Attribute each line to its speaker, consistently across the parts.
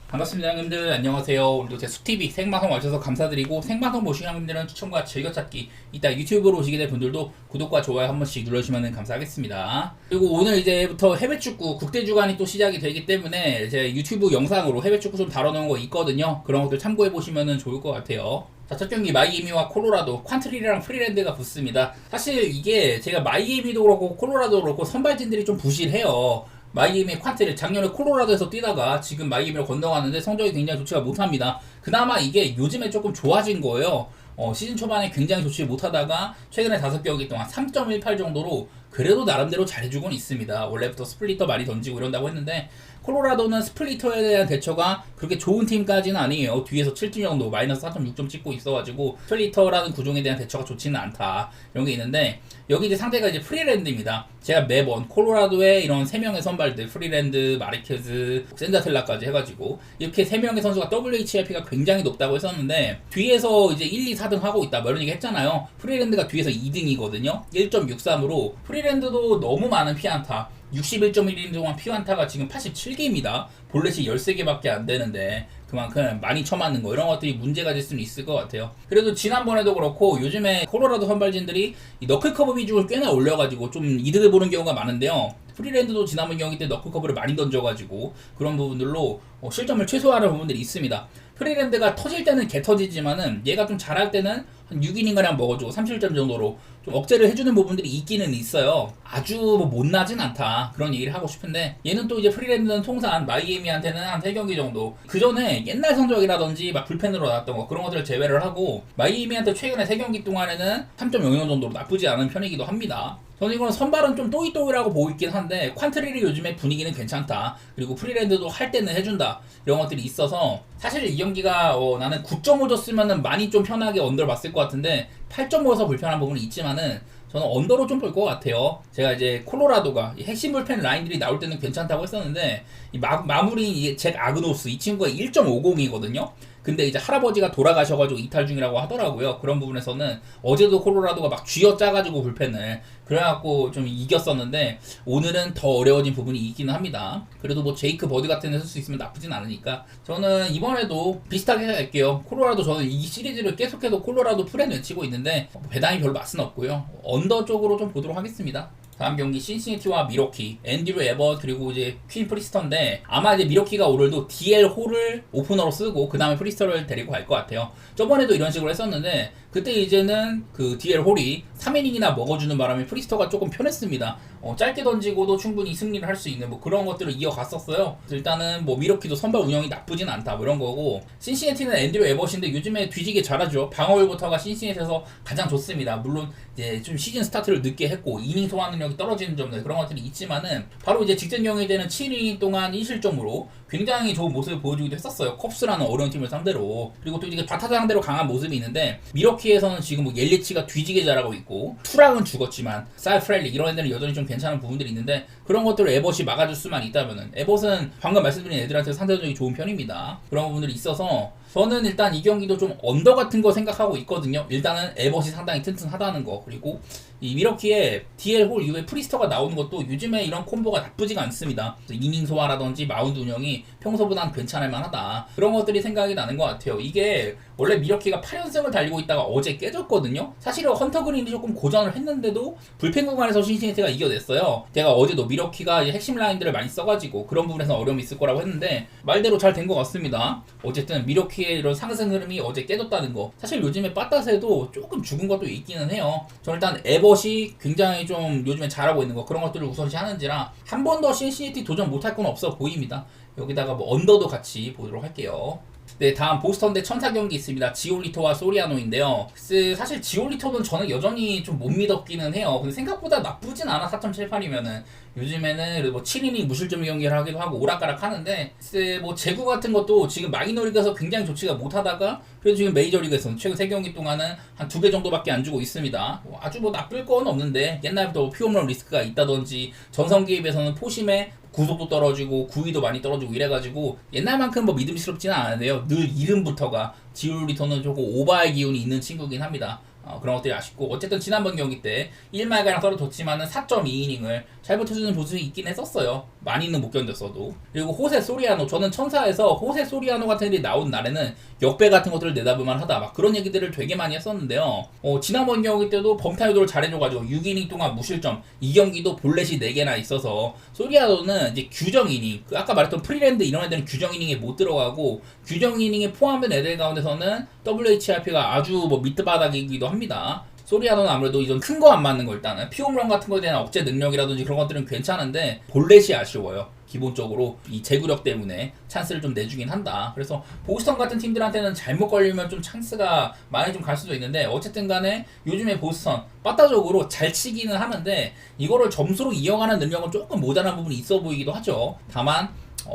Speaker 1: 반갑습니다 형님들, 안녕하세요. 오늘도 제 수TV 생방송 와주셔서 감사드리고, 생방송 보신 형님들은 추천과 즐겨찾기, 이따 유튜브로 오시게 될 분들도 구독과 좋아요 한 번씩 눌러주시면 감사하겠습니다. 그리고 오늘 이제부터 해외축구 국대주간이 또 시작이 되기 때문에 제 유튜브 영상으로 해외축구 좀 다뤄놓은 거 있거든요. 그런 것들 참고해보시면 좋을 것 같아요. 자, 첫 경기 마이애미와 콜로라도, 퀀트리랑 프리랜드가 붙습니다. 사실 이게 제가 마이애미도 그렇고 콜로라도 그렇고 선발진들이 좀 부실해요. 마이애미 퀀트리 작년에 콜로라도에서 뛰다가 지금 마이애미로 건너가는데 성적이 굉장히 좋지가 못합니다. 그나마 이게 요즘에 조금 좋아진 거예요. 시즌 초반에 굉장히 좋지 못하다가 최근에 5경기 동안 3.18 정도로 그래도 나름대로 잘해주곤 있습니다. 원래부터 스플리터 많이 던지고 이런다고 했는데 콜로라도는 스플리터에 대한 대처가 그렇게 좋은 팀까지는 아니에요. 뒤에서 7점 정도 마이너스 4.6점 찍고 있어가지고 스플리터라는 구종에 대한 대처가 좋지는 않다 이런 게 있는데, 여기 이제 상대가 이제 프리랜드입니다. 제가 매번 콜로라도의 이런 3명의 선발들, 프리랜드, 마리케즈, 센자텔라까지 해가지고 이렇게 3명의 선수가 WHIP가 굉장히 높다고 했었는데, 뒤에서 이제 1, 2, 4등 하고 있다 뭐 이런 얘기 했잖아요. 프리랜드가 뒤에서 2등이거든요 1.63으로. 프리랜드도 너무 많은 피안타, 61.1인 동안 피안타가 지금 87개입니다. 볼넷이 13개밖에 안 되는데 그만큼 많이 쳐맞는 거, 이런 것들이 문제가 될 수는 있을 것 같아요. 그래도 지난번에도 그렇고 요즘에 콜로라도 선발진들이 이 너클커브 비중을 꽤나 올려가지고 좀 이득을 보는 경우가 많은데요. 프리랜드도 지난번 경기 때 너클커브를 많이 던져가지고 그런 부분들로 실점을 최소화하는 부분들이 있습니다. 프리랜드가 터질 때는 개 터지지만은 얘가 좀 잘할 때는 한 6이닝가량 먹어주고 3실점 정도로 좀 억제를 해주는 부분들이 있기는 있어요. 아주 뭐 못나진 않다 그런 얘기를 하고 싶은데, 얘는 또 이제 프리랜드는 통산 마이애미한테는 한 3경기 정도, 그 전에 옛날 성적이라든지 막 불펜으로 나왔던 거 그런 것들을 제외를 하고 마이애미한테 최근에 3경기 동안에는 3.00 정도로 나쁘지 않은 편이기도 합니다. 저는 이거는 선발은 좀 또이또이라고 보고 있긴 한데 퀀트리를 요즘에 분위기는 괜찮다, 그리고 프리랜드도 할 때는 해준다, 이런 것들이 있어서 사실 이 경기가 나는 9.5 줬으면은 많이 좀 편하게 언더를 봤을 것 같은데 8.5여서 불편한 부분이 있지만은 저는 언더로 좀 볼 것 같아요. 제가 이제 콜로라도가 핵심 불펜 라인들이 나올 때는 괜찮다고 했었는데 이 마무리 잭 아그노스 이 친구가 1.50이거든요. 근데 이제 할아버지가 돌아가셔가지고 이탈 중이라고 하더라고요. 그런 부분에서는 어제도 콜로라도가 막 쥐어짜가지고 불펜을 그래갖고 좀 이겼었는데, 오늘은 더 어려워진 부분이 있기는 합니다. 그래도 뭐 제이크 버드 같은 데 쓸 수 있으면 나쁘진 않으니까 저는 이번에도 비슷하게 할게요. 콜로라도, 저는 이 시리즈를 계속해서 콜로라도 프렌 외치고 있는데 배당이 별로 맛은 없고요. 언더 쪽으로 좀 보도록 하겠습니다. 다음 경기 신시내티와 미러키, 앤드류 에버트 그리고 이제 퀸 프리스터인데, 아마 이제 미러키가 오늘도 DL 홀을 오프너로 쓰고 그 다음에 프리스터를 데리고 갈 것 같아요. 저번에도 이런 식으로 했었는데 그때 이제는 그 DL 홀이 3이닝이나 먹어주는 바람에 프리스터가 조금 편했습니다. 짧게 던지고도 충분히 승리를 할 수 있는 뭐 그런 것들을 이어갔었어요. 일단은 뭐 미러키도 선발 운영이 나쁘진 않다 뭐 이런 거고, 신시내티는 앤드류 에버트인데 요즘에 뒤지게 잘하죠. 방어율부터가 신시내티에서 가장 좋습니다. 물론 이제 좀 시즌 스타트를 늦게 했고 이닝 소화 능력이 떨어지는 점들 그런 것들이 있지만은, 바로 이제 직전 경기에 되는 7이닝 동안 1실점으로 굉장히 좋은 모습을 보여주기도 했었어요. 컵스라는 어려운 팀을 상대로. 그리고 또 이제 바타 상대로 강한 모습이 있는데, 미러키에서는 지금 뭐 옐리치가 뒤지게 잘하고 있고 투락은 죽었지만 쌀 프렐리 이런 애들은 여전히 좀 괜찮은 부분들이 있는데, 그런 것들을 에버시 막아줄 수만 있다면은, 에버는 방금 말씀드린 애들한테 상대적으로 좋은 편입니다. 그런 부분들이 있어서 저는 일단 이 경기도 좀 언더 같은 거 생각하고 있거든요. 일단은 에버시 상당히 튼튼하다는 거, 그리고 이 미러키의 DL 홀 이후에 프리스터가 나오는 것도 요즘에 이런 콤보가 나쁘지가 않습니다. 이닝 소화라든지 마운드 운영이 평소보다는 괜찮을 만하다, 그런 것들이 생각이 나는 것 같아요. 이게 원래 미러키가 8연승을 달리고 있다가 어제 깨졌거든요. 사실은 헌터 그린이 조금 고전을 했는데도 불펜 구간에서 신시내티가 이겨냈어요. 제가 어제도 미러키가 핵심 라인들을 많이 써가지고 그런 부분에서 어려움이 있을 거라고 했는데 말대로 잘 된 것 같습니다. 어쨌든 미러키의 이런 상승 흐름이 어제 깨졌다는 거, 사실 요즘에 빠따세도 조금 죽은 것도 있기는 해요. 저는 일단 에버시 굉장히 좀 요즘에 잘하고 있는 거, 그런 것들을 우선시 하는지라 한 번 더 신시내티 도전 못할 건 없어 보입니다. 여기다가 뭐 언더도 같이 보도록 할게요. 네, 다음 보스턴 대 천사 경기 있습니다. 지올리토와 소리아노인데요. 사실 지올리토는 저는 여전히 좀 못 믿었기는 해요. 근데 생각보다 나쁘진 않아. 4.78이면은 요즘에는 뭐 7이닝 무실점 경기를 하기도 하고 오락가락 하는데, 뭐 제구 같은 것도 지금 마이너리그에서 굉장히 좋지가 못하다가 그래도 지금 메이저리그에서는 최근 3경기 동안은 한 2개 정도밖에 안 주고 있습니다. 아주 뭐 나쁠 건 없는데, 옛날부터 피홈런 리스크가 있다든지 전성기에 비해서는 포심에 구속도 떨어지고 구위도 많이 떨어지고 이래가지고 옛날만큼 뭐 믿음직스럽지는 않은데요. 늘 이름부터가 지올리토는 조금 오바의 기운이 있는 친구긴 합니다. 그런 것들이 아쉽고, 어쨌든 지난번 경기 때 1말가량 떨어졌지만은 4.2이닝을 잘 버텨주는 모습이 있긴 했었어요. 많이는 못 견뎠어도. 그리고 호세 소리아노, 저는 천사에서 호세 소리아노 같은 애들이 나온 날에는 역배 같은 것들을 내다볼만 하다, 막 그런 얘기들을 되게 많이 했었는데요. 지난번 경기 때도 범타 유도를 잘해줘가지고 6이닝 동안 무실점, 이 경기도 볼넷이 4개나 있어서 소리아노는 이제 규정 이닝, 아까 말했던 프리랜드 이런 애들은 규정 이닝에 못 들어가고 규정 이닝에 포함된 애들 가운데서는 WHIP가 아주 뭐 밑바닥이기도 합니다. 소리아노는 아무래도 이전 큰 거 안 맞는 거, 일단은 피홈런 같은 거에 대한 억제 능력이라든지 그런 것들은 괜찮은데 볼넷이 아쉬워요. 기본적으로 이 제구력 때문에 찬스를 좀 내주긴 한다. 그래서 보스턴 같은 팀들한테는 잘못 걸리면 좀 찬스가 많이 좀 갈 수도 있는데, 어쨌든 간에 요즘에 보스턴 빠따적으로 잘 치기는 하는데 이거를 점수로 이어가는 능력은 조금 모자란 부분이 있어 보이기도 하죠. 다만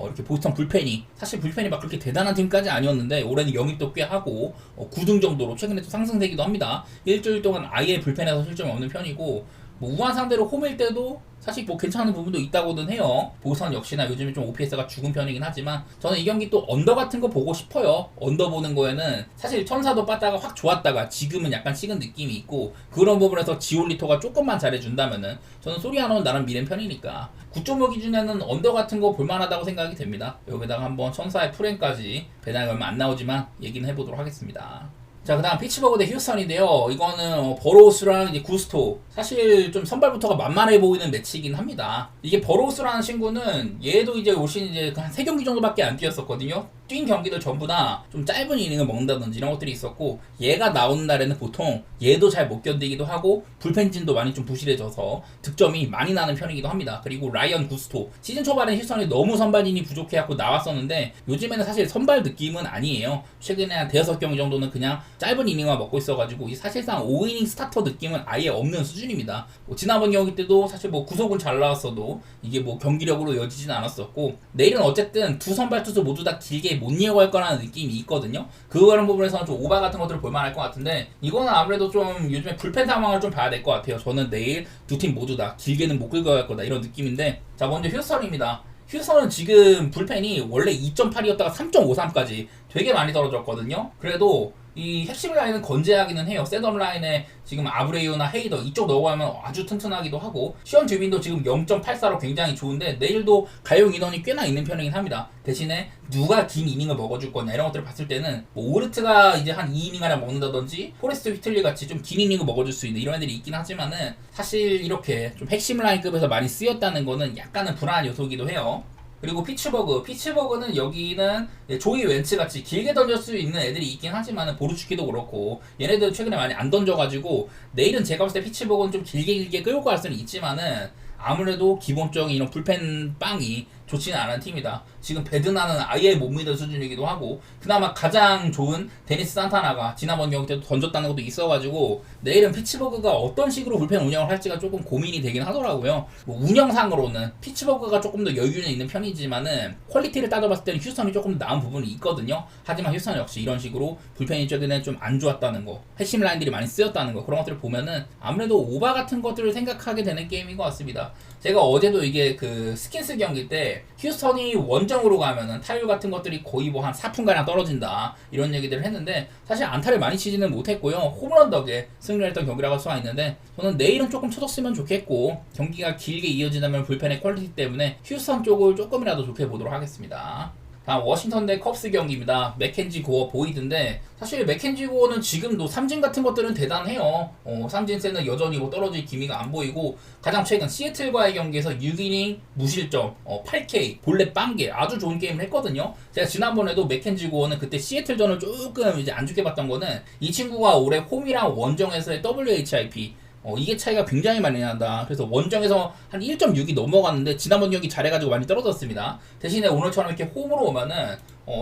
Speaker 1: 이렇게 보스턴 불펜이, 사실 불펜이 막 그렇게 대단한 팀까지 아니었는데 올해는 영입도 꽤 하고 9등 정도로 최근에 또 상승되기도 합니다. 일주일 동안 아예 불펜에서 실점이 없는 편이고, 뭐 우한 상대로 홈일 때도 사실 뭐 괜찮은 부분도 있다고는 해요. 보스턴 역시나 요즘에 좀 OPS가 죽은 편이긴 하지만 저는 이 경기 또 언더 같은 거 보고 싶어요. 언더 보는 거에는 사실 천사도 빠따가 확 좋았다가 지금은 약간 식은 느낌이 있고, 그런 부분에서 지올리토가 조금만 잘해준다면은 저는 소리아노는 나름 미는 편이니까 9.5 기준에는 언더 같은 거 볼만하다고 생각이 됩니다. 여기다가 한번 천사의 프랭까지 배당이 얼마 안 나오지만 얘기는 해보도록 하겠습니다. 자, 그 다음 피츠버그 대 휴스턴인데요. 이거는 버로우스랑 이제 구스토, 사실 좀 선발부터가 만만해 보이는 매치이긴 합니다. 이게 버로우스라는 친구는 얘도 이제 올 시즌 이제 한 3경기 정도밖에 안 뛰었었거든요. 뛴 경기들 전부 다 좀 짧은 이닝을 먹는다든지 이런 것들이 있었고, 얘가 나오는 날에는 보통 얘도 잘 못 견디기도 하고 불펜진도 많이 좀 부실해져서 득점이 많이 나는 편이기도 합니다. 그리고 라이언 구스토, 시즌 초반에 휴스턴이 너무 선발진이 부족해갖고 나왔었는데 요즘에는 사실 선발 느낌은 아니에요. 최근에 한 5경기 정도는 그냥 짧은 이닝만 먹고 있어가지고 사실상 5이닝 스타터 느낌은 아예 없는 수준입니다. 지난번 경기 때도 사실 뭐 구속은 잘 나왔어도 이게 뭐 경기력으로 이어지진 않았었고, 내일은 어쨌든 두 선발 투수 모두 다 길게 못 이어갈 거라는 느낌이 있거든요. 그런 부분에서는 좀 오바 같은 것들을 볼만할 것 같은데, 이거는 아무래도 좀 요즘에 불펜 상황을 좀 봐야 될 것 같아요. 저는 내일 두 팀 모두 다 길게는 못 긁어갈 거다 이런 느낌인데, 자, 먼저 휴스턴입니다. 휴스턴은 지금 불펜이 원래 2.8이었다가 3.53까지 되게 많이 떨어졌거든요. 그래도 이 핵심 라인은 건재하기는 해요. 셋업 라인에 지금 아브레이오나 헤이더 이쪽 넘어가면 아주 튼튼하기도 하고, 시언 듀빈도 지금 0.84로 굉장히 좋은데 내일도 가용 인원이 꽤나 있는 편이긴 합니다. 대신에 누가 긴 이닝을 먹어줄 거냐 이런 것들을 봤을 때는 뭐 오르트가 이제 한 2이닝 하나 먹는다든지 포레스트 휘틀리 같이 좀 긴 이닝을 먹어줄 수 있는 이런 애들이 있긴 하지만은, 사실 이렇게 좀 핵심 라인급에서 많이 쓰였다는 거는 약간은 불안한 요소이기도 해요. 그리고 피츠버그는 여기는 조이 웬츠 같이 길게 던질 수 있는 애들이 있긴 하지만 보루츠키도 그렇고 얘네들 최근에 많이 안 던져가지고 내일은 제가 봤을 때 피츠버그는 좀 길게 끌고 갈 수는 있지만은 아무래도 기본적인 이런 불펜 빵이 좋지는 않은 팀이다. 지금 베드나는 아예 못 믿을 수준이기도 하고, 그나마 가장 좋은 데니스 산타나가 지난번 경기 때도 던졌다는 것도 있어가지고 내일은 피츠버그가 어떤 식으로 불펜 운영을 할지가 조금 고민이 되긴 하더라고요. 뭐 운영상으로는 피츠버그가 조금 더 여유는 있는 편이지만은 퀄리티를 따져봤을 때는 휴스턴이 조금 더 나은 부분이 있거든요. 하지만 휴스턴 역시 이런 식으로 불펜이 최근에 좀 안 좋았다는 거, 핵심 라인들이 많이 쓰였다는 거, 그런 것들을 보면은 아무래도 오바 같은 것들을 생각하게 되는 게임인 것 같습니다. 제가 어제도 이게 그 스킨스 경기 때 휴스턴이 원정으로 가면은 타율 같은 것들이 거의 뭐 한 4푼가량 떨어진다 이런 얘기들을 했는데, 사실 안타를 많이 치지는 못했고요. 홈런 덕에 승리를 했던 경기라고 할 수가 있는데, 저는 내일은 조금 쳐줬으면 좋겠고 경기가 길게 이어지다면 불펜의 퀄리티 때문에 휴스턴 쪽을 조금이라도 좋게 보도록 하겠습니다. 다음 워싱턴 대 컵스 경기입니다. 맥켄지 고어 보이드인데, 사실 맥켄지 고어는 지금도 삼진 같은 것들은 대단해요. 삼진세는 여전히 뭐 떨어질 기미가 안 보이고, 가장 최근 시애틀과의 경기에서 6이닝 무실점 8K 볼넷 빵개 아주 좋은 게임을 했거든요. 제가 지난번에도 맥켄지 고어는 그때 시애틀전을 조금 이제 안 좋게 봤던 거는 이 친구가 올해 홈이랑 원정에서의 WHIP 이게 차이가 굉장히 많이 난다. 그래서 원정에서 한 1.6이 넘어갔는데 지난번 경기 잘해가지고 많이 떨어졌습니다. 대신에 오늘처럼 이렇게 홈으로 오면은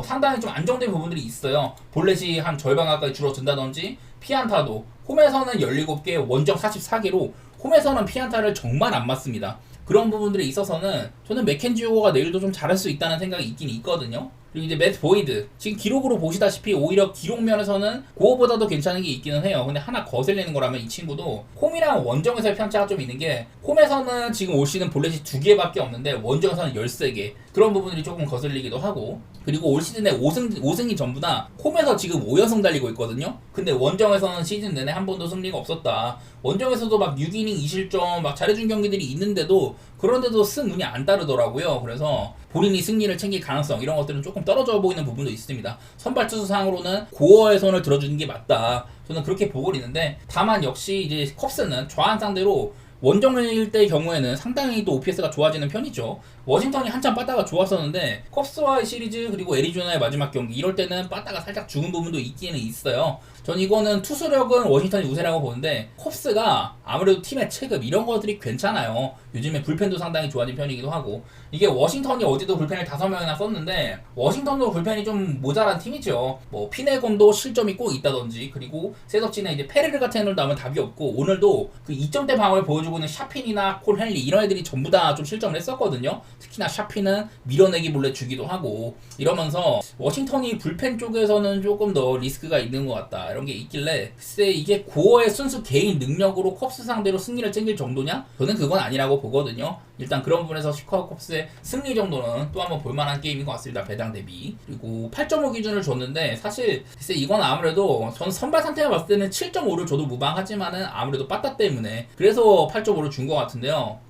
Speaker 1: 상당히 좀 안정된 부분들이 있어요. 볼넷이 한 절반 가까이 줄어든다든지, 피안타도 홈에서는 17개, 원정 44개로 홈에서는 피안타를 정말 안 맞습니다. 그런 부분들이 있어서는 저는 맥켄지 호거가 내일도 좀 잘할 수 있다는 생각이 있긴 있거든요. 그리고 이제 맷 보이드, 지금 기록으로 보시다시피 오히려 기록면에서는 그거보다도 괜찮은 게 있기는 해요. 근데 하나 거슬리는 거라면 이 친구도 홈이랑 원정에서의 편차가 좀 있는 게, 홈에서는 지금 올 시즌 볼넷이 2개밖에 없는데 원정에서는 13개, 그런 부분들이 조금 거슬리기도 하고, 그리고 올 시즌에 5승이 전부 다 홈에서 지금 5연승 달리고 있거든요. 근데 원정에서는 시즌 내내 한 번도 승리가 없었다. 원정에서도 막 6이닝 2실점 막 잘해준 경기들이 있는데도 그런데도 승운이 안 따르더라고요. 그래서 본인이 승리를 챙길 가능성 이런 것들은 조금 떨어져 보이는 부분도 있습니다. 선발 투수상으로는 고어의 손을 들어주는 게 맞다. 저는 그렇게 보고 있는데, 다만 역시 이제 컵스는 좌완 상대로 원정일 때 경우에는 상당히 또 OPS가 좋아지는 편이죠. 워싱턴이 한참 빠따가 좋았었는데 컵스와의 시리즈 그리고 애리조나의 마지막 경기 이럴 때는 빠따가 살짝 죽은 부분도 있기는 있어요. 전 이거는 투수력은 워싱턴이 우세라고 보는데 컵스가 아무래도 팀의 체급 이런 것들이 괜찮아요. 요즘에 불펜도 상당히 좋아진 편이기도 하고, 이게 워싱턴이 어제도 불펜을 5명이나 썼는데 워싱턴도 불펜이 좀 모자란 팀이죠. 뭐 피네건도 실점이 꼭 있다든지, 그리고 셋업진에 이제 페레르 같은 애들도 하면 답이 없고, 오늘도 그 2점대 방어를 보여주고 있는 샤핀이나 콜 헨리 이런 애들이 전부 다 좀 실점을 했었거든요. 특히나 샤핀은 밀어내기 몰래 주기도 하고 이러면서 워싱턴이 불펜 쪽에서는 조금 더 리스크가 있는 것 같다 이런 게 있길래, 글쎄 이게 고어의 순수 개인 능력으로 컵스 상대로 승리를 챙길 정도냐? 저는 그건 아니라고 보거든요. 일단 그런 부분에서 시카고 컵스의 승리 정도는 또 한번 볼만한 게임인 것 같습니다. 배당 대비. 그리고 8.5 기준을 줬는데, 사실 글쎄 이건 아무래도 전 선발 상태가 봤을 때는 7.5를 줘도 무방하지만은 아무래도 빠따 때문에 그래서 8.5를 준 것 같은데요.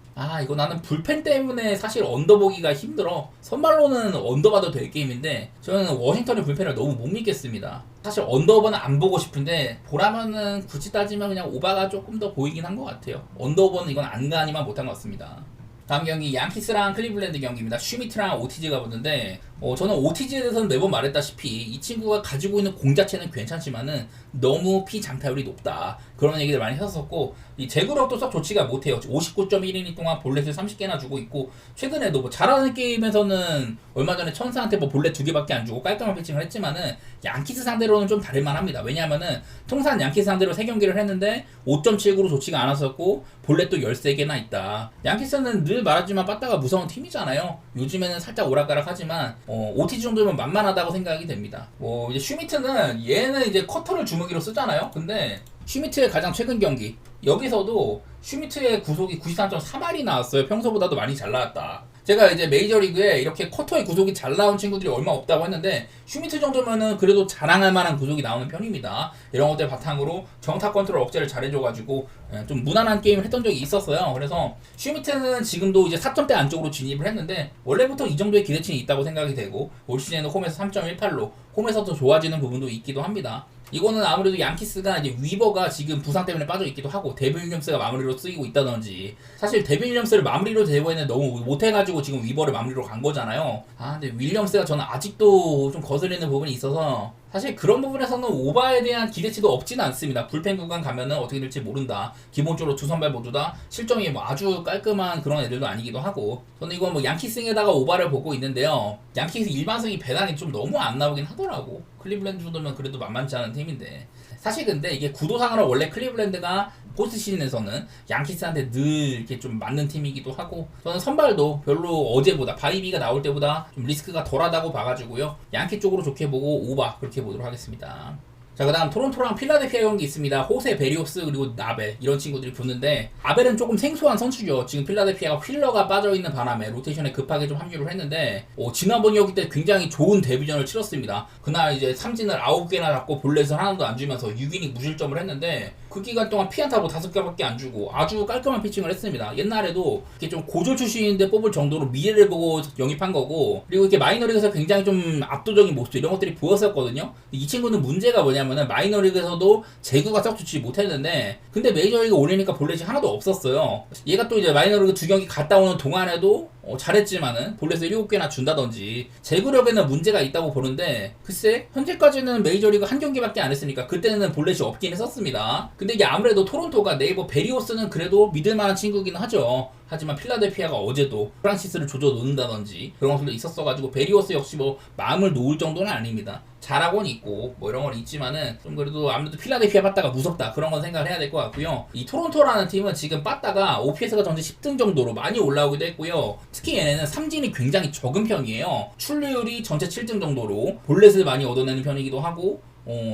Speaker 1: 이거 나는 불펜 때문에 사실 언더보기가 힘들어. 선발로는 언더봐도 될 게임인데 저는 워싱턴의 불펜을 너무 못 믿겠습니다. 사실 언더오버는 안 보고 싶은데 보라면은 굳이 따지면 그냥 오바가 조금 더 보이긴 한 것 같아요. 언더오버는 이건 안가니만 못한 것 같습니다. 다음 경기 양키스랑 클리블랜드 경기입니다. 슈미트랑 오티즈가 붙는데 저는 오티즈에 대해서는 매번 말했다시피 이 친구가 가지고 있는 공 자체는 괜찮지만은 너무 피 장타율이 높다 그런 얘기를 많이 했었고, 이 제구력도 썩 좋지가 못해요. 59.1이닝 동안 볼넷을 30개나 주고 있고, 최근에도 뭐 잘하는 게임에서는 얼마 전에 천사한테 뭐 볼넷 2개밖에 안 주고 깔끔한 피칭을 했지만은 양키스 상대로는 좀 다를만 합니다. 왜냐하면은 통산 양키스 상대로 3경기를 했는데 5.79로 좋지가 않았었고 볼넷도 13개나 있다. 양키스는 늘 말하지만 빠따가 무서운 팀이잖아요. 요즘에는 살짝 오락가락하지만 OTG 정도면 만만하다고 생각이 됩니다. 이제 슈미트는 얘는 이제 커터를 주무기로 쓰잖아요. 근데 슈미트의 가장 최근 경기 여기서도 슈미트의 구속이 93.3할이 나왔어요. 평소보다도 많이 잘 나왔다. 제가 이제 메이저리그에 이렇게 커터의 구속이 잘 나온 친구들이 얼마 없다고 했는데 슈미트 정도면은 그래도 자랑할 만한 구속이 나오는 편입니다. 이런 것들 바탕으로 정타 컨트롤 억제를 잘해줘가지고 좀 무난한 게임을 했던 적이 있었어요. 그래서 슈미트는 지금도 이제 4점대 안쪽으로 진입을 했는데 원래부터 이 정도의 기대치는 있다고 생각이 되고, 올 시즌에는 홈에서 3.18로 홈에서도 좋아지는 부분도 있기도 합니다. 이거는 아무래도 양키스가 이제 위버가 지금 부상 때문에 빠져 있기도 하고 데빈 윌리엄스가 마무리로 쓰이고 있다든지, 사실 데빈 윌리엄스를 마무리로 대보에는 너무 못해가지고 지금 위버를 마무리로 간 거잖아요. 근데 윌리엄스가 저는 아직도 좀 거슬리는 부분이 있어서 사실 그런 부분에서는 오바에 대한 기대치도 없지는 않습니다. 불펜 구간 가면은 어떻게 될지 모른다. 기본적으로 두 선발 모두 다 실점이 뭐 아주 깔끔한 그런 애들도 아니기도 하고, 저는 이건 뭐 양키스에다가 오바를 보고 있는데요. 양키스 일반승이 배당이 좀 너무 안 나오긴 하더라고. 클리블랜드 정도면 그래도 만만치 않은 팀인데, 사실 근데 이게 구도상으로 원래 클리블랜드가 포스트 시즌에서는 양키스한테 늘 이렇게 좀 맞는 팀이기도 하고, 저는 선발도 별로 어제보다 바이비가 나올 때보다 좀 리스크가 덜하다고 봐가지고요. 양키 쪽으로 좋게 보고 오바 그렇게 보도록 하겠습니다. 자, 그 다음 토론토랑 필라델피아 경기 있습니다. 호세 베리오스 그리고 나벨 이런 친구들이 붙는데, 아벨은 조금 생소한 선수죠. 지금 필라델피아가 휠러가 빠져있는 바람에 로테이션에 급하게 좀 합류를 했는데 지난번 경기 때 굉장히 좋은 데뷔전을 치렀습니다. 그날 이제 삼진을 9개나 잡고 볼넷을 하나도 안 주면서 6이닝 무실점을 했는데 그 기간 동안 피안타도 5개밖에 안 주고 아주 깔끔한 피칭을 했습니다. 옛날에도 이렇게 좀 고졸 출신인데 뽑을 정도로 미래를 보고 영입한 거고, 그리고 이렇게 마이너리그에서 굉장히 좀 압도적인 모습 이런 것들이 보였었거든요. 이 친구는 문제가 뭐냐면은 마이너리그에서도 제구가 썩 좋지 못했는데, 근데 메이저리그 올리니까 볼넷이 하나도 없었어요. 얘가 또 이제 마이너리그 2경기 갔다 오는 동안에도 잘했지만은 볼넷을 7개나 준다든지 제구력에는 문제가 있다고 보는데, 글쎄 현재까지는 메이저리그 한 경기밖에 안 했으니까 그때는 볼넷이 없긴 했었습니다. 근데 이게 아무래도 토론토가 네이버 베리오스는 그래도 믿을만한 친구긴 하죠. 하지만 필라델피아가 어제도 프란시스를 조져 놓는다든지 그런 것들도 있었어가지고 베리오스 역시 뭐 마음을 놓을 정도는 아닙니다. 잘하고는 있고 뭐 이런 건 있지만은 좀 그래도 아무래도 필라델피아 빠따가 무섭다 그런 건 생각을 해야 될 것 같고요. 이 토론토라는 팀은 지금 빠따가 OPS가 전체 10등 정도로 많이 올라오기도 했고요. 특히 얘네는 삼진이 굉장히 적은 편이에요. 출루율이 전체 7등 정도로 볼넷을 많이 얻어내는 편이기도 하고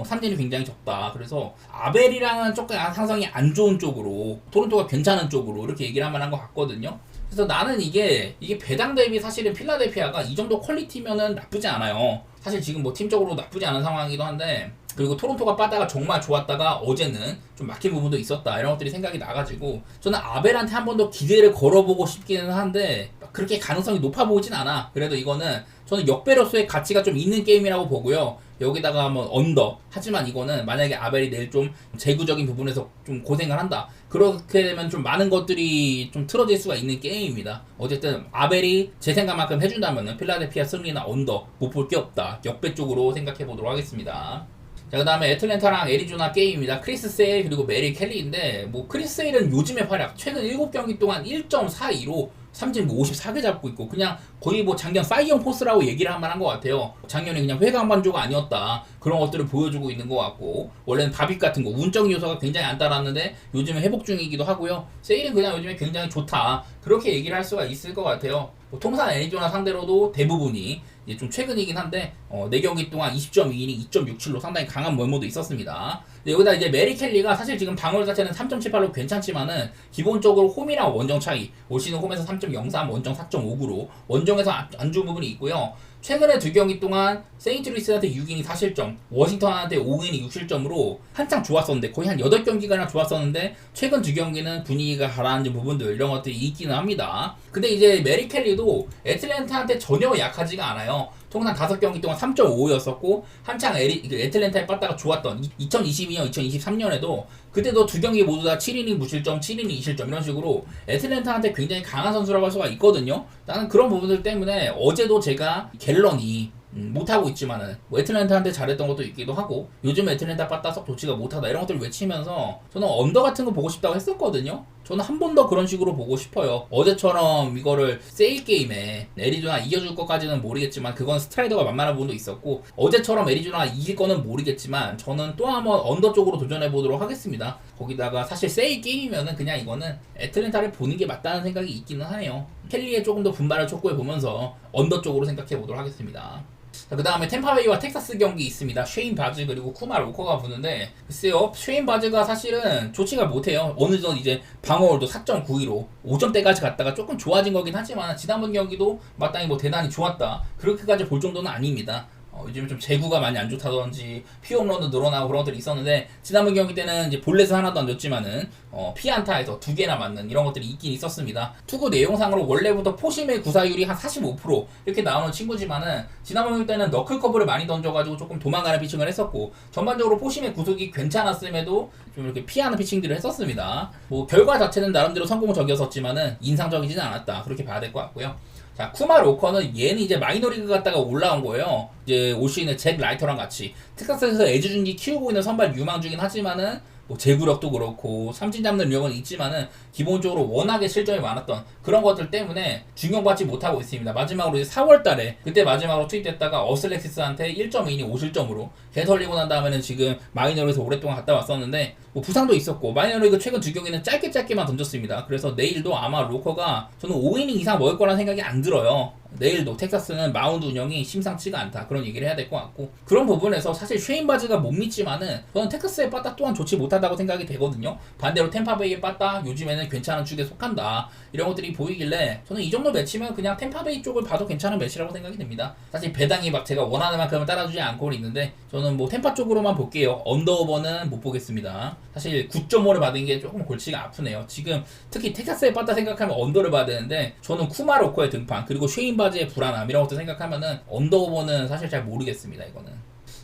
Speaker 1: 삼진이 굉장히 적다. 그래서 아벨이랑은 조금 상성이 안 좋은 쪽으로, 토론토가 괜찮은 쪽으로 이렇게 얘기를 할 만한 것 같거든요. 그래서 나는 이게 배당 대비 사실은 필라델피아가 이 정도 퀄리티면은 나쁘지 않아요. 사실 지금 뭐 팀적으로 나쁘지 않은 상황이기도 한데, 그리고 토론토가 빠다가 정말 좋았다가 어제는 좀 막힌 부분도 있었다. 이런 것들이 생각이 나가지고 저는 아벨한테 한 번 더 기대를 걸어보고 싶기는 한데 그렇게 가능성이 높아 보이진 않아. 그래도 이거는 저는 역배로서의 가치가 좀 있는 게임이라고 보고요. 여기다가 한번 언더. 하지만 이거는 만약에 아벨이 내일 좀 재구적인 부분에서 좀 고생을 한다. 그렇게 되면 좀 많은 것들이 좀 틀어질 수가 있는 게임입니다. 어쨌든 아벨이 제 생각만큼 해준다면은 필라델피아 승리나 언더 못 볼 게 없다. 역배 쪽으로 생각해 보도록 하겠습니다. 자, 그 다음에 애틀랜타랑 애리조나 게임입니다. 크리스 세일 그리고 메리 켈리인데 뭐 크리스 세일은 요즘의 활약 최근 7경기 동안 1.42로 삼진 뭐 54개 잡고 있고 그냥 거의 뭐 작년 사이언 포스라고 얘기를 할 만한 것 같아요. 작년에 그냥 회광반조가 아니었다 그런 것들을 보여주고 있는 것 같고 원래는 바빗 같은 거 운적 요소가 굉장히 안 따랐는데 요즘에 회복 중이기도 하고요. 세일은 그냥 요즘에 굉장히 좋다 그렇게 얘기를 할 수가 있을 것 같아요. 뭐 통산 애리조나 상대로도 대부분이 이제 좀 최근이긴 한데 4경기 동안 20.2이닝 2.67로 상당히 강한 면모도 있었습니다. 여기다 이제 메리 켈리가 사실 지금 방어율 자체는 3.78로 괜찮지만은 기본적으로 홈이랑 원정 차이 올 시즌 홈에서 3.03 원정 4.59로 원정에서 안 좋은 부분이 있고요. 최근에 2경기 동안 세인트루이스한테 6이닝 4실점, 워싱턴한테 5이닝 6실점으로 한창 좋았었는데 거의 한 8경기가나 좋았었는데 최근 2경기는 분위기가 가라앉은 부분들 이런 것들이 있기는 합니다. 근데 이제 메리 켈리도 애틀랜타한테 전혀 약하지가 않아요. 통산 5경기 동안 3.5였었고 한창 애틀랜타에 빠다가 좋았던 2022년, 2023년에도 그때도 2경기 모두 다 7이닝 무실점, 7이닝 2실점 이런 식으로 애틀랜타한테 굉장히 강한 선수라고 할 수가 있거든요. 나는 그런 부분들 때문에 어제도 제가 갤런이 못하고 있지만은 뭐 애틀랜타한테 잘했던 것도 있기도 하고 요즘 애틀랜타 빠따 썩 좋지가 못하다 이런 것들을 외치면서 저는 언더 같은 거 보고 싶다고 했었거든요. 저는 한 번 더 그런 식으로 보고 싶어요. 어제처럼 이거를 세일 게임에 애리조나 이겨줄 것까지는 모르겠지만 그건 스트라이더가 만만한 부분도 있었고 어제처럼 애리조나가 이길 거는 모르겠지만 저는 또 한번 언더 쪽으로 도전해 보도록 하겠습니다. 거기다가 사실 세일 게임이면은 그냥 이거는 애틀랜타를 보는 게 맞다는 생각이 있기는 하네요. 켈리의 조금 더 분발을 촉구해 보면서 언더 쪽으로 생각해 보도록 하겠습니다. 그 다음에 템파베이와 텍사스 경기 있습니다. 쉐인 바즈 그리고 쿠마 로커가 부는데 글쎄요 쉐인 바즈가 사실은 좋지가 못해요. 어느덧 이제 방어율도 4.92로 5점대까지 갔다가 조금 좋아진 거긴 하지만 지난번 경기도 마땅히 뭐 대단히 좋았다 그렇게까지 볼 정도는 아닙니다. 요즘 좀 제구가 많이 안 좋다든지 피홈런도 늘어나고 그런 것들이 있었는데 지난번 경기 때는 이제 볼넷은 하나도 안 줬지만은 피안타에서 2개나 맞는 이런 것들이 있긴 있었습니다. 투구 내용상으로 원래부터 포심의 구사율이 한 45% 이렇게 나오는 친구지만은 지난번 경기 때는 너클 커브를 많이 던져가지고 조금 도망가는 피칭을 했었고 전반적으로 포심의 구속이 괜찮았음에도 좀 이렇게 피하는 피칭들을 했었습니다. 뭐 결과 자체는 나름대로 성공적이었었지만은 인상적이지는 않았다 그렇게 봐야 될 것 같고요. 자, 쿠마 로커는 얘는 이제 마이너리그 갔다가 올라온 거예요. 이제 올 시즌에 잭 라이터랑 같이 텍사스에서 애지중지 키우고 있는 선발 유망 중이긴 하지만은 뭐 제구력도 그렇고 삼진 잡는 능력은 있지만은 기본적으로 워낙에 실점이 많았던 그런 것들 때문에 중용받지 못하고 있습니다. 마지막으로 이제 4월달에 그때 마지막으로 투입됐다가 어슬렉시스한테 1.2이닝 5실점으로 개털리고 난 다음에는 지금 마이너리그에서 오랫동안 갔다 왔었는데 뭐 부상도 있었고 마이너리그 최근 2경기는 짧게만 던졌습니다. 그래서 내일도 아마 로커가 저는 5이닝 이상 먹을 거라는 생각이 안 들어요. 내일도 텍사스는 마운드 운영이 심상치가 않다 그런 얘기를 해야 될 것 같고 그런 부분에서 사실 쉐인 바즈가 못 믿지만은 저는 텍사스의 빠따 또한 좋지 못하다고 생각이 되거든요. 반대로 템파베이의 빠따 요즘에는 괜찮은 축에 속한다 이런 것들이 보이길래 저는 이 정도 매치면 그냥 템파베이 쪽을 봐도 괜찮은 매치라고 생각이 됩니다. 사실 배당이 막 제가 원하는 만큼은 따라주지 않고 있는데 저는 뭐 템파 쪽으로만 볼게요. 언더오버는 못 보겠습니다. 사실 9.5를 받은 게 조금 골치가 아프네요. 지금 특히 텍사스의 빠따 생각하면 언더를 봐야 되는데 저는 쿠마 로커의 등판 그리고 쉐인 바즈의 불안함 이런 것도 생각하면은 언더오버는 사실 잘 모르겠습니다. 이거는.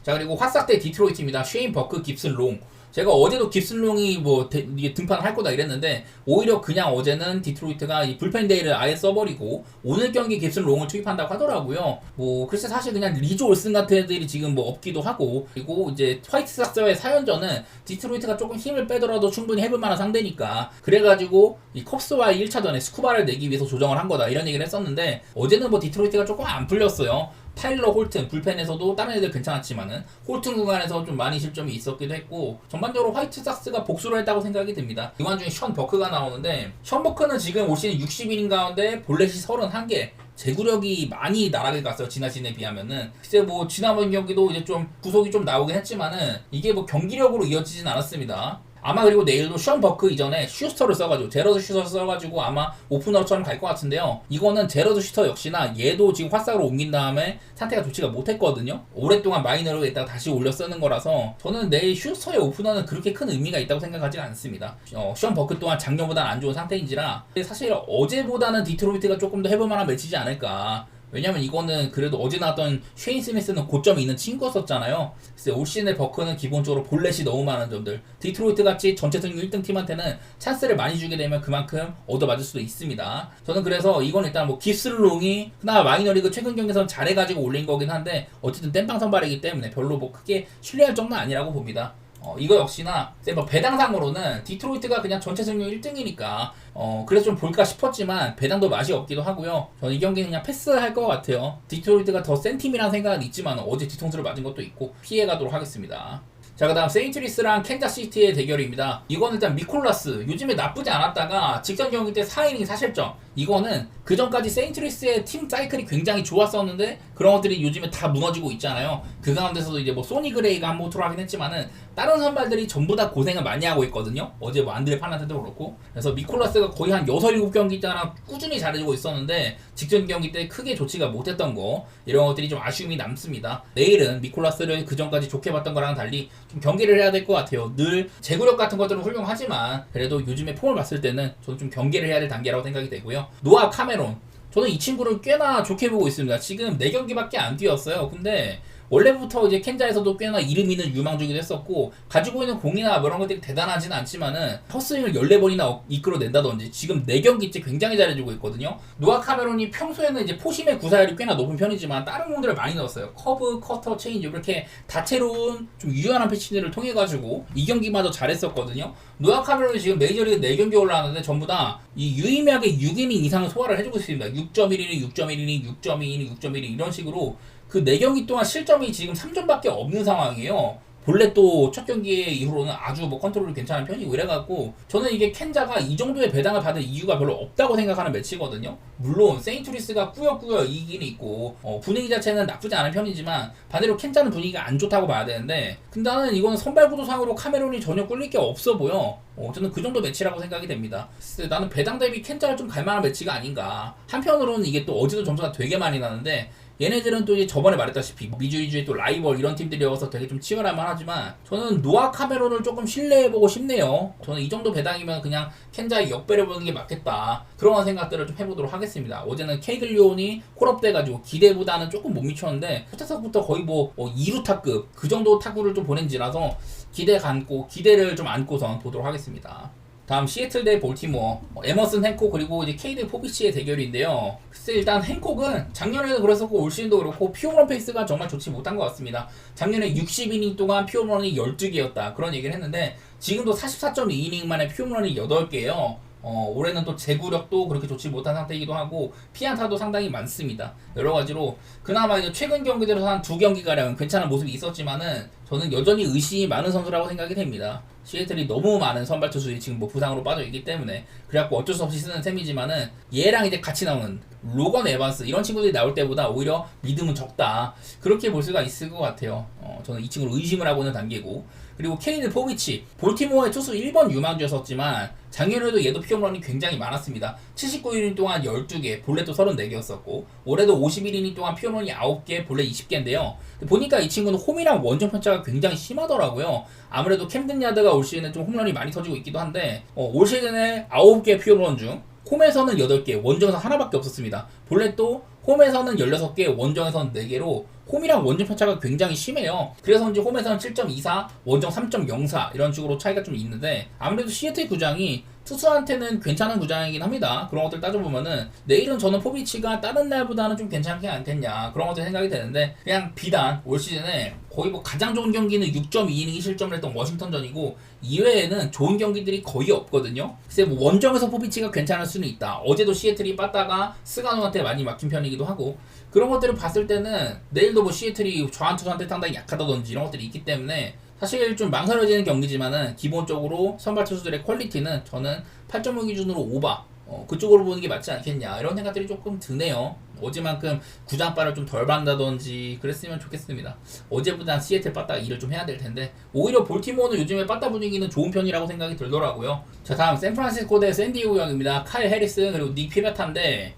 Speaker 1: 자 그리고 화싹 대 디트로이트입니다. 쉐인 버크 깁슨 롱. 제가 어제도 깁슨 롱이 뭐 등판을 할 거다 이랬는데 오히려 그냥 어제는 디트로이트가 이 불펜 데이를 아예 써버리고 오늘 경기 깁슨 롱을 투입한다고 하더라고요. 뭐 글쎄 사실 그냥 리조 올슨 같은 애들이 지금 뭐 없기도 하고 그리고 이제 화이트삭스와의 4연전은 디트로이트가 조금 힘을 빼더라도 충분히 해볼 만한 상대니까 그래가지고 이 컵스와의 1차전에 스쿠바를 내기 위해서 조정을 한 거다 이런 얘기를 했었는데 어제는 뭐 디트로이트가 조금 안 풀렸어요. 타일러 홀튼 불펜에서도 다른 애들 괜찮았지만은 홀튼 구간에서 좀 많이 실점이 있었기도 했고 전반적으로 화이트삭스가 복수를 했다고 생각이 듭니다. 이 와중에 션 버크가 나오는데 션 버크는 지금 올 시즌 60인인 가운데 볼넷이 31개 제구력이 많이 나락에 갔어요. 지난 시즌에 비하면은 글쎄 뭐 지난번 경기도 이제 좀 구속이 좀 나오긴 했지만은 이게 뭐 경기력으로 이어지진 않았습니다. 아마 그리고 내일도 션 버크 이전에 슈스터를 써가지고 제러드 슈스터를 써가지고 아마 오프너처럼 갈 것 같은데요. 이거는 제러드 슈스터 역시나 얘도 지금 화싹으로 옮긴 다음에 상태가 좋지가 못했거든요. 오랫동안 마이너로 했다가 다시 올려 쓰는 거라서 저는 내일 슈스터의 오프너는 그렇게 큰 의미가 있다고 생각하지 않습니다. 션 버크 또한 작년보다는 안 좋은 상태인지라 사실 어제보다는 디트로이트가 조금 더 해볼만한 매치지 않을까. 왜냐면 이거는 그래도 어제 나왔던 쉐인 스미스는 고점이 있는 친구였었잖아요. 그래서 올 시즌의 버크는 기본적으로 볼넷이 너무 많은 점들, 디트로이트 같이 전체 승률 1등 팀한테는 찬스를 많이 주게 되면 그만큼 얻어맞을 수도 있습니다. 저는 그래서 이건 일단 뭐 깁스롱이 그나마 마이너리그 최근 경기에서는 잘해가지고 올린 거긴 한데 어쨌든 땜빵 선발이기 때문에 별로 뭐 크게 신뢰할 정도는 아니라고 봅니다. 이거 역시나 뭐 배당상으로는 디트로이트가 그냥 전체 승률 1등이니까 그래서 좀 볼까 싶었지만 배당도 맛이 없기도 하고요. 저는 이 경기는 그냥 패스할 것 같아요. 디트로이트가 더 센 팀이라는 생각은 있지만 어제 뒤통수를 맞은 것도 있고 피해가도록 하겠습니다. 자, 그 다음 세인트루이스랑 캔자시티의 대결입니다. 이거는 일단 미콜라스 요즘에 나쁘지 않았다가 직전 경기 때 4이닝 4실점. 이거는 그 전까지 세인트루이스의 팀 사이클이 굉장히 좋았었는데 그런 것들이 요즘에 다 무너지고 있잖아요. 그 가운데서도 이제 뭐 소니 그레이가 한 모토로 하긴 했지만은 다른 선발들이 전부 다 고생을 많이 하고 있거든요. 어제 뭐 안드레 팔란테도 그렇고. 그래서 미콜라스가 거의 한 6, 7경기 동안 꾸준히 잘해주고 있었는데 직전 경기 때 크게 좋지가 못했던 거, 이런 것들이 좀 아쉬움이 남습니다. 내일은 미콜라스를 그 전까지 좋게 봤던 거랑 달리 좀 경기를 해야 될 것 같아요. 늘 제구력 같은 것들은 훌륭하지만 그래도 요즘에 폼을 봤을 때는 저는 좀 경기를 해야 될 단계라고 생각이 되고요. 노아 카메론, 저는 이 친구를 꽤나 좋게 보고 있습니다. 지금 4경기밖에 안 뛰었어요. 근데 원래부터 이제 캔자에서도 꽤나 이름 있는 유망주기도 했었고 가지고 있는 공이나 뭐 이런 것들이 대단하지는 않지만은 헛스윙을 14번이나 이끌어낸다든지 지금 4경기째 굉장히 잘해주고 있거든요. 노아 카메론이 평소에는 이제 포심의 구사율이 꽤나 높은 편이지만 다른 공들을 많이 넣었어요. 커브, 커터, 체인지 이렇게 다채로운 좀 유연한 패치들을 통해 가지고 이 경기마저 잘했었거든요. 노아 카메론이 지금 메이저리그 4경기 올라왔는데 전부 다 이 유의미하게 6이닝 이상을 소화를 해주고 있습니다. 6.1이닝, 6.1이닝, 6.2이닝, 6.1이닝 이런 식으로 그 4경기 동안 실점이 지금 3점밖에 없는 상황이에요. 본래 또 첫 경기 이후로는 아주 뭐 컨트롤이 괜찮은 편이고 이래갖고 저는 이게 캔자가 이 정도의 배당을 받을 이유가 별로 없다고 생각하는 매치거든요. 물론 세인트루이스가 꾸역꾸역 이기긴 있고 분위기 자체는 나쁘지 않은 편이지만 반대로 캔자는 분위기가 안 좋다고 봐야 되는데 근데 나는 이거는 선발 구도상으로 카메론이 전혀 꿀릴 게 없어 보여. 저는 그 정도 매치라고 생각이 됩니다. 나는 배당 대비 캔자를 좀 갈만한 매치가 아닌가. 한편으로는 이게 또 어제도 점수가 되게 많이 나는데 얘네들은 또 이제 저번에 말했다시피 미주 위주의 또 라이벌 이런 팀들이어서 되게 좀 치열할만 하지만 저는 노아 카메론을 조금 신뢰해보고 싶네요. 저는 이 정도 배당이면 그냥 캔자의 역배를 보는 게 맞겠다. 그런 생각들을 좀 해보도록 하겠습니다. 어제는 케이글리온이 콜업돼가지고 기대보다는 조금 못 미쳤는데 첫 타석부터 거의 뭐 2루타급 그 정도 타구를 좀 보낸지라서 기대를 좀 안고선 보도록 하겠습니다. 다음 시애틀 대 볼티모어, 에머슨 행콕 그리고 이제 케이드 포비치의 대결인데요. 글쎄 일단 행콕은 작년에도 그랬었고 올 시즌도 그렇고 피홈런 페이스가 정말 좋지 못한 것 같습니다. 작년에 60이닝 동안 피홈런이 12개였다 그런 얘기를 했는데 지금도 44.2이닝 만에 피홈런이 8개예요. 올해는 또 제구력도 그렇게 좋지 못한 상태이기도 하고 피안타도 상당히 많습니다. 여러가지로 그나마 이제 최근 경기들에서 한 2경기가량 괜찮은 모습이 있었지만은 저는 여전히 의심이 많은 선수라고 생각이 됩니다. 시애틀이 너무 많은 선발 투수들이 지금 뭐 부상으로 빠져있기 때문에 그래갖고 어쩔 수 없이 쓰는 셈이지만은 얘랑 이제 같이 나오는 로건 에반스 이런 친구들이 나올 때보다 오히려 믿음은 적다 그렇게 볼 수가 있을 것 같아요. 저는 이 친구를 의심을 하고 있는 단계고 그리고 케이드 포비치 볼티모어의 투수 1번 유망주였었지만 작년에도 얘도 피홈런이 굉장히 많았습니다. 79이닝 동안 12개, 볼넷도 34개였었고 올해도 51이닝 동안 피홈런이 9개, 볼넷 20개인데요. 보니까 이 친구는 홈이랑 원정 편차가 굉장히 심하더라고요. 아무래도 캠든 야드가 올 시즌에 좀 홈런이 많이 터지고 있기도 한데 올 시즌에 9개 피홈런 중 홈에서는 8개, 원정에서 하나밖에 없었습니다. 볼넷도 홈에서는 16개, 원정에서는 4개로 홈이랑 원정 편차가 굉장히 심해요. 그래서 이제 홈에서는 7.24, 원정 3.04 이런 식으로 차이가 좀 있는데 아무래도 시애틀 구장이 투수한테는 괜찮은 구장이긴 합니다. 그런 것들 따져보면은 내일은 저는 포비치가 다른 날보다는 좀 괜찮게 않겠냐 그런 것들 생각이 되는데 그냥 비단 올 시즌에 거의 뭐 가장 좋은 경기는 6.2이닝 실점을 했던 워싱턴전이고 이외에는 좋은 경기들이 거의 없거든요. 글쎄 뭐 원정에서 포비치가 괜찮을 수는 있다. 어제도 시애틀이 빠다가 스가노한테 많이 막힌 편이기도 하고 그런 것들을 봤을 때는 내일도 뭐 시애틀이 좌한 투수한테 상당히 약하다든지 이런 것들이 있기 때문에 사실 좀 망설여지는 경기지만은 기본적으로 선발 투수들의 퀄리티는 저는 8.5 기준으로 오바 그쪽으로 보는 게 맞지 않겠냐 이런 생각들이 조금 드네요. 어제만큼 구장발을 좀 덜 받는다든지 그랬으면 좋겠습니다. 어제보다 시애틀 빠따가 일을 좀 해야 될 텐데 오히려 볼티모어는 요즘에 빠따 분위기는 좋은 편이라고 생각이 들더라고요. 자, 다음 샌프란시스코 대 샌디에고 경기입니다. 카일 해리스 그리고 닉 피베타인데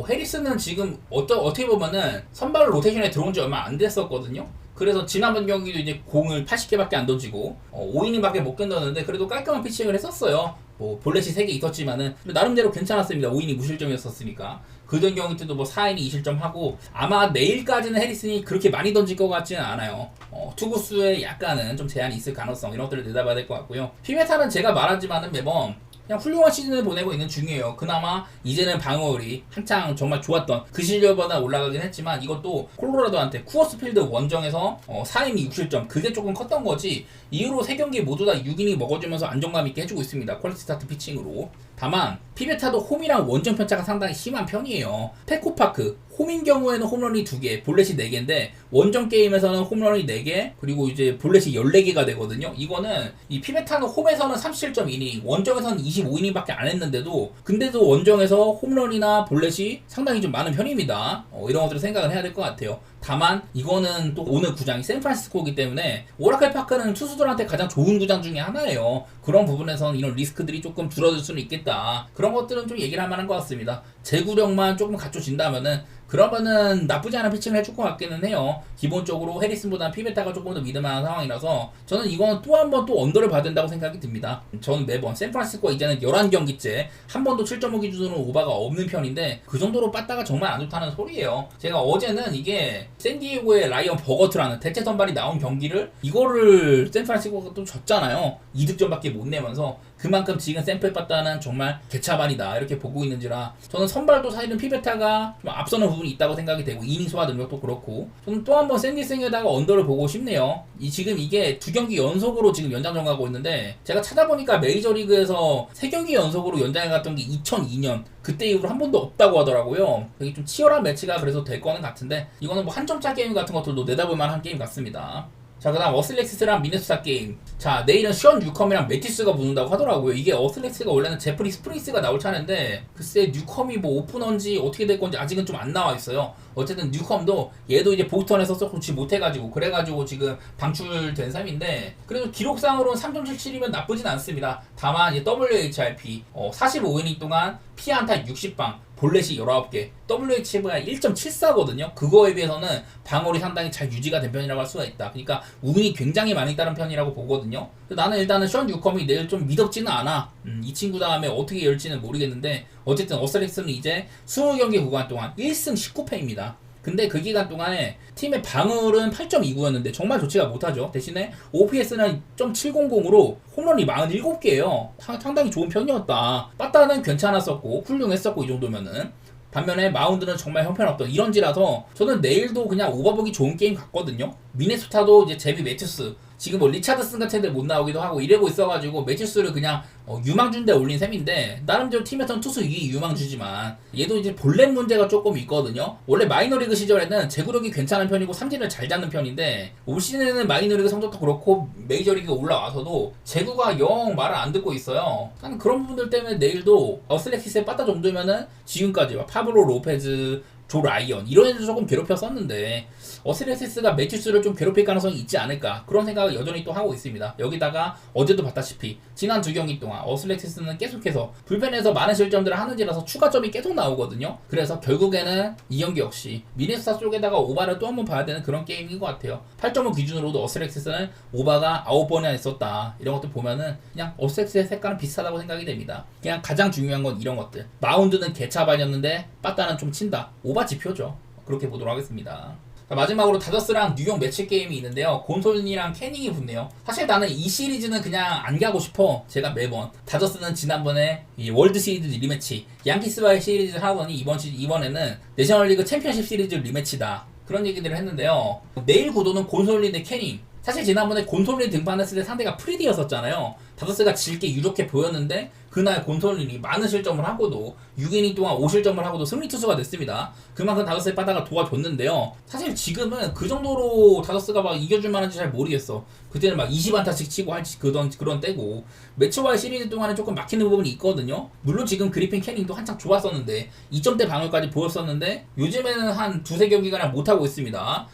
Speaker 1: 해리스는 지금 어떻게 보면은 선발 로테이션에 들어온 지 얼마 안 됐었거든요. 그래서 지난번 경기도 이제 공을 80개밖에 안 던지고 5이닝밖에 못 건졌는데 그래도 깔끔한 피칭을 했었어요. 볼넷이 3개 있었지만은 나름대로 괜찮았습니다. 5이닝 무실점이었으니까. 그전 경기 때도 4이닝 2실점하고 아마 내일까지는 해리슨이 그렇게 많이 던질 것 같지는 않아요. 투구수에 약간은 좀 제한이 있을 가능성 이런 것들을 내다봐야 될 것 같고요. 피메타는 제가 말하지만은 매번 그냥 훌륭한 시즌을 보내고 있는 중이에요. 그나마 이제는 방어율이 한창 정말 좋았던 그 시절보다 올라가긴 했지만 이것도 콜로라도한테 쿠어스필드 원정에서 4이닝 6실점 그게 조금 컸던 거지 이후로 3경기 모두 다 6이닝 먹어주면서 안정감 있게 해주고 있습니다. 퀄리티 스타트 피칭으로. 다만 피베타도 홈이랑 원정 편차가 상당히 심한 편이에요. 페코파크 홈인 경우에는 홈런이 2개, 볼넷이 4개인데 원정 게임에서는 홈런이 4개, 그리고 이제 볼넷이 14개가 되거든요. 이거는 이 피베타는 홈에서는 37.2이닝, 원정에서는 25이닝밖에 안 했는데도 근데도 원정에서 홈런이나 볼넷이 상당히 좀 많은 편입니다. 이런 것들을 생각을 해야 될 것 같아요. 다만 이거는 또 오늘 구장이 샌프란시스코이기 때문에 오라클 파크는 투수들한테 가장 좋은 구장 중에 하나예요. 그런 부분에서는 이런 리스크들이 조금 줄어들 수는 있겠다. 그런 것들은 좀 얘기를 할 만한 것 같습니다. 제구력만 조금 갖춰진다면은 그러면은 나쁘지 않은 피칭을 해줄 것 같기는 해요. 기본적으로 해리슨보다는 피베타가 조금 더 믿을만한 상황이라서 저는 이거는 또 한 번 또 언더를 봐야 된다고 생각이 듭니다. 저는 매번 샌프란시스코가 이제는 11경기째 한 번도 7.5 기준으로 오바가 없는 편인데 그 정도로 빠따가 정말 안 좋다는 소리예요. 제가 어제는 이게 샌디에고의 라이언 버거트라는 대체 선발이 나온 경기를 이거를 샌프란시스코가 또 졌잖아요. 2득점밖에 못 내면서 그만큼 지금 샘플 빠따는 정말 개차반이다 이렇게 보고 있는지라 저는 선발도 사실은 피베타가 좀 앞서는 부분이 있다고 생각이 되고 이닝 소화 능력도 그렇고 저는 또 한 번 샌디생에다가 언더를 보고 싶네요. 지금 이게 2경기 연속으로 지금 연장전 가고 있는데 제가 찾아보니까 메이저리그에서 3경기 연속으로 연장에 갔던 게 2002년 그때 이후로 한 번도 없다고 하더라고요. 되게 좀 치열한 매치가 그래서 될 거는 같은데 이거는 뭐 한점차 게임 같은 것들도 내다볼 만한 게임 같습니다. 자, 그 다음 어슬렉시스랑 미네소타 게임. 자, 내일은 션 뉴컴이랑 매티스가 붙는다고 하더라고요. 이게 어슬렉시스가 원래는 제프리 스프링스가 나올 차례인데 글쎄 뉴컴이 뭐 오프너인지 어떻게 될 건지 아직은 좀 안 나와 있어요. 어쨌든 뉴컴도 얘도 이제 보스턴에서 썩 좋지 못해가지고 그래가지고 지금 방출된 셈인데 그래도 기록상으로는 3.77이면 나쁘진 않습니다. 다만 이제 WHIP 45이닝 동안 피안타 60방 볼넷이 19개, WHIP가 1.74거든요. 그거에 비해서는 방어율이 상당히 잘 유지가 된 편이라고 할 수가 있다. 그러니까 운이 굉장히 많이 따른 편이라고 보거든요. 나는 일단은 션 뉴컴이 내일 좀 믿었지는 않아. 이 친구 다음에 어떻게 열지는 모르겠는데 어쨌든 어슬렉스는 이제 20경기 구간 동안 1승 19패입니다. 근데 그 기간 동안에 팀의 방어율은 8.29였는데 정말 좋지가 못하죠. 대신에 OPS는 .700으로 홈런이 47개예요. 상당히 좋은 편이었다. 빠따는 괜찮았었고 훌륭했었고 이 정도면은 반면에 마운드는 정말 형편없던 이런지라서 저는 내일도 그냥 오버보기 좋은 게임 같거든요. 미네소타도 이제 제비 매튜스 지금 뭐 리차드슨 같은 애들 못 나오기도 하고 이러고 있어가지고 매튜스를 그냥 유망주인데 올린 셈인데 나름대로 팀에서는 투수 2위 유망주지만 얘도 이제 볼넷 문제가 조금 있거든요. 원래 마이너리그 시절에는 제구력이 괜찮은 편이고 삼진을 잘 잡는 편인데 올 시즌에는 마이너리그 성적도 그렇고 메이저리그 올라와서도 제구가 영 말을 안 듣고 있어요. 난 그런 부분들 때문에 내일도 어슬렉시스의 빠따 정도면은 지금까지 파블로 로페즈 조 라이언 이런 애들 조금 괴롭혔었는데 어슬렉시스가 매튜스를 좀 괴롭힐 가능성이 있지 않을까 그런 생각을 여전히 또 하고 있습니다. 여기다가 어제도 봤다시피 지난 2경기 동안 어슬렉시스는 계속해서 불펜에서 많은 실점들을 하는지라서 추가점이 계속 나오거든요. 그래서 결국에는 이 경기 역시 미네소타 쪽에다가 오바를 또 한번 봐야 되는 그런 게임인 것 같아요. 8.5 기준으로도 어슬렉시스는 오바가 9번이나 있었다. 이런 것들 보면은 그냥 어슬렉시스의 색깔은 비슷하다고 생각이 됩니다. 그냥 가장 중요한 건 이런 것들. 마운드는 개차반이었는데 빠따는 좀 친다. 오바 지표죠. 그렇게 보도록 하겠습니다. 마지막으로 다저스랑 뉴욕 매치 게임이 있는데요. 곤솔린이랑 캐닝이 붙네요. 사실 나는 이 시리즈는 그냥 안 가고 싶어. 제가 매번 다저스는 지난번에 이 월드 시리즈 리매치 양키스와의 시리즈를 하더니 이번에는 내셔널리그 챔피언십 시리즈 리매치다. 그런 얘기들을 했는데요. 내일 구도는 곤솔린 대 캐닝. 사실 지난번에 곤솔린이 등판했을 때 상대가 프리디였었잖아요. 다저스가 질게 유력해 보였는데 그날 곤솔린이 많은 실점을 하고도 6이닝 동안 5실점을 하고도 승리 투수가 됐습니다. 그만큼 다저스의 바다가 도와줬는데요. 사실 지금은 그 정도로 다저스가 막 이겨줄 만한지 잘 모르겠어. 그때는 막 20안타씩 치고 할지 그런 때고 매치와의 시리즈 동안에 조금 막히는 부분이 있거든요. 물론 지금 그리핀 캐닝도 한창 좋았었는데 2점대 방어까지 보였었는데 요즘에는 한 두세 경기가량 못하고 있습니다.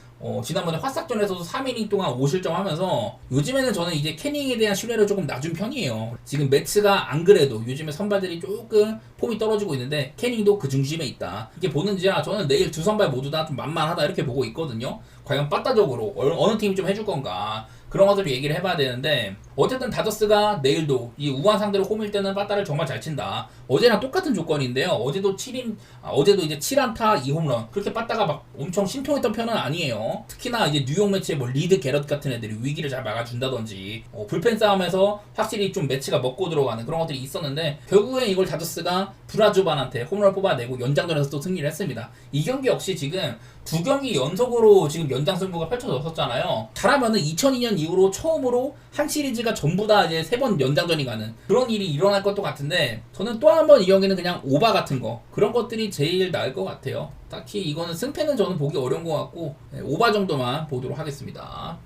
Speaker 1: 지난번에 화싹전에서도 3이닝 동안 5실점 하면서 요즘에는 저는 이제 캐닝에 대한 신뢰를 조금 낮은 편이에요. 지금 매츠가 안 그래도 요즘에 선발들이 조금 폼이 떨어지고 있는데 캐닝도 그 중심에 있다. 이게 보는지야 저는 내일 두 선발 모두 다 좀 만만하다 이렇게 보고 있거든요. 과연 빠따적으로 어느 팀이 좀 해줄 건가 그런 것들을 얘기를 해봐야 되는데 어쨌든 다저스가 내일도 이 우한 상대로 홈일 때는 빠따를 정말 잘 친다. 어제랑 똑같은 조건인데요. 어제도 이제 7안타 2홈런 그렇게 빠따가 막 엄청 신통했던 편은 아니에요. 특히나 이제 뉴욕 매치에 뭐 리드 게럿 같은 애들이 위기를 잘 막아준다든지 불펜 싸움에서 확실히 좀 매치가 먹고 들어가는 그런 것들이 있었는데 결국엔 이걸 다저스가 브라주반한테 홈런을 뽑아내고 연장전에서 또 승리를 했습니다. 이 경기 역시 지금 두 경기 연속으로 지금 연장 승부가 펼쳐졌었잖아요. 잘하면은 2002년 이후로 처음으로 한 시리즈가 전부 다 이제 3번 연장전이 가는 그런 일이 일어날 것도 같은데 저는 또 한 번 이 경기는 그냥 오바 같은 거 그런 것들이 제일 나을 것 같아요. 딱히 이거는 승패는 저는 보기 어려운 것 같고 오바 정도만 보도록 하겠습니다.